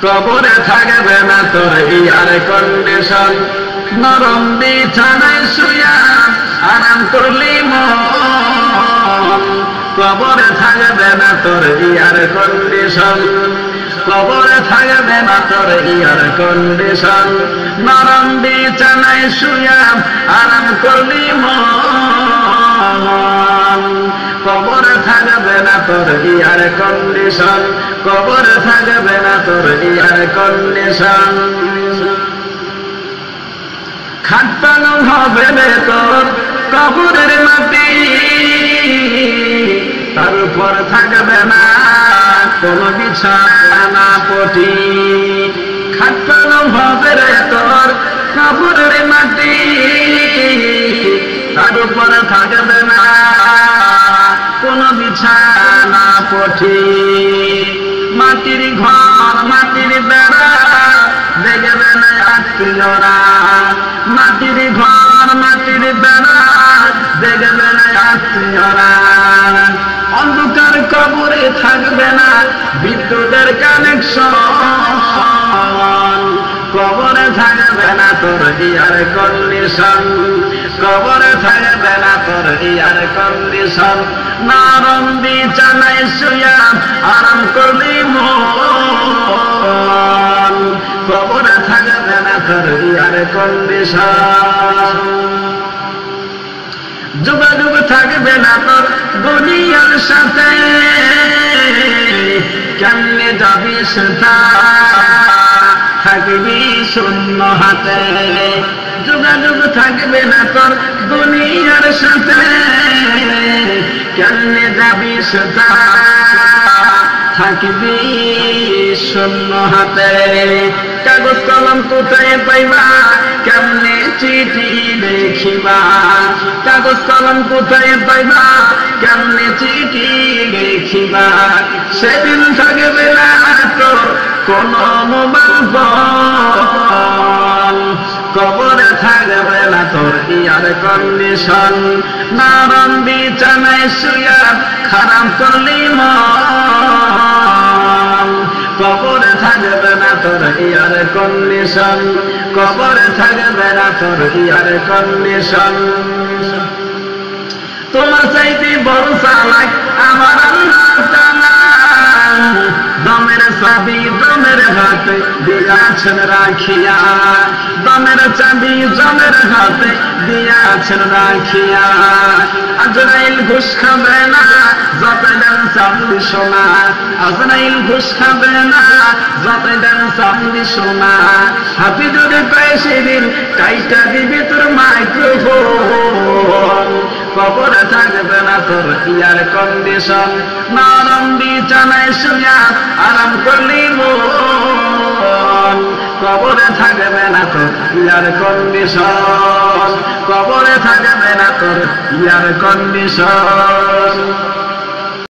কবরে থাকবে না তোর এয়ার কন্ডিশন, নরম বিছানায় শুয়া আরাম করলি মন, কবরে থাকবে না তোর এয়ার কন্ডিশন, কবরে থাকবে না তোর এয়ার কন্ডিশন, নরম বিছানায় শুয়া আরাম করলি মন, কবরে থাকবে না তোর এয়ার কন্ডিশন, কবরে থাকবে না তোর এয়ার কন্ডিশন। খাটপানো হবে তোর কবরের মাটি, তার উপর থাকবে না কোন বিছানা পটি, খাটপানো হবে তোর কবরের মাটি, তার উপর থাকবে না কোন বিছানা পটি, মাটির ঘর মাটির বেড়া দেখবে না আত্মীয়রা, মাটির ঘর মাটির বেড়া দেখবে না আত্মীয়রা, অন্ধকার কবরে থাকবে না বিদ্যুতের কানেকশন, কবরে থাকবে না তোর এয়ার কন্ডিশন, কবরে থাকবে না তোর এয়ার কন্ডিশন, নরম বিছানায় শুয়া আরাম করলি মন, কবরে থাকবে না তোর এয়ার কন্ডিশন। যোগাযোগ থাকবে না তোর দুনিয়ার সাথে, কেমনে যাবি সেটা থাকবি শূন্য হাতে, যোগাযোগ থাকবে না তোর দুনিয়ার সাথে, কেমনে যাবি সেটা থাকবি শূন্য হাতে, কাগজ কলম কোথায় পাইবা কেমনে চিঠি লিখিবা, কাগজ কলম কোথায় পাইবা কেমনে চিঠি লিখিবা, সেদিন থাকবে না তোর কোন মোবাইল ফোন, কবরে থাকবে না তোর এয়ার কন্ডিশন, নরম বিছানায় শুয়া খারাপ করলি মন, কবরে থাকবে না তোর এয়ার কন্ডিশন, কবরে থাকবে না তোর এয়ার কন্ডিশন। তোমার চাইতে বড় চালাক আমার আল্লাহ তাআলা, দমের চাবি দমের হাতে দিয়াছেন রাখিয়া, দমের চাবি দমের হাতে দিয়াছেন রাখিয়া, আজরাইল ঘুষ খাবে না যত দেন চাবি সোনা, আজরাইল ঘুষ খাবে না যত দেন চাবি সোনা, হাতি যদি পায় সেদিন কাইটা দিবি তোর মাইক্রোফোন, কবরে থাকবে না তোর এয়ার কন্ডিশন, নরম বিছানায় শুয়া আরাম করলি মন, কবরে থাকবে না তোর এয়ার কন্ডিশন, কবরে থাকবে না তোর এয়ার কন্ডিশন।